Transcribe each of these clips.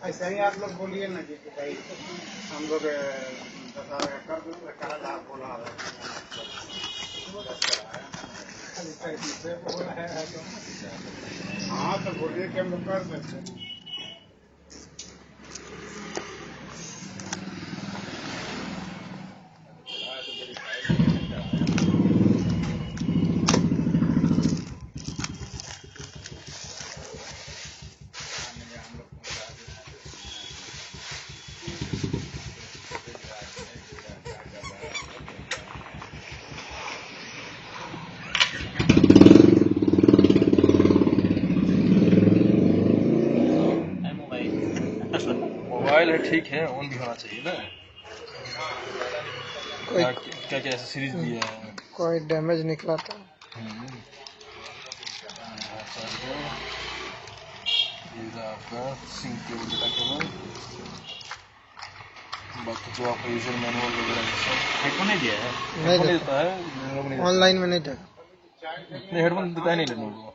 ऐसा ही आप लोग बोलिए ना कि भाई हम लोग 10,000 कर देंगे, करा आप बोला हाँ तो बोलिए कि हम लोग कर देते हैं। मोबाइल है ठीक है, ऑन भी होना चाहिए ना। क्या क्या क्या ऐसा सीरीज भी है। कोई डैमेज निकला था। आपका सिंक केबल डेटा केबल, बाकी जो आपका यूजर मैनुअल वगैरह हेडफोन नहीं दिया है। हेडफोन नहीं देता है ऑनलाइन में नहीं था। नहीं, हेडफोन देता है नहीं लेनोवो।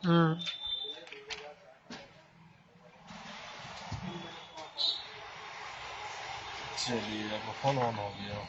चलिए आपका फोन ऑन हो गया।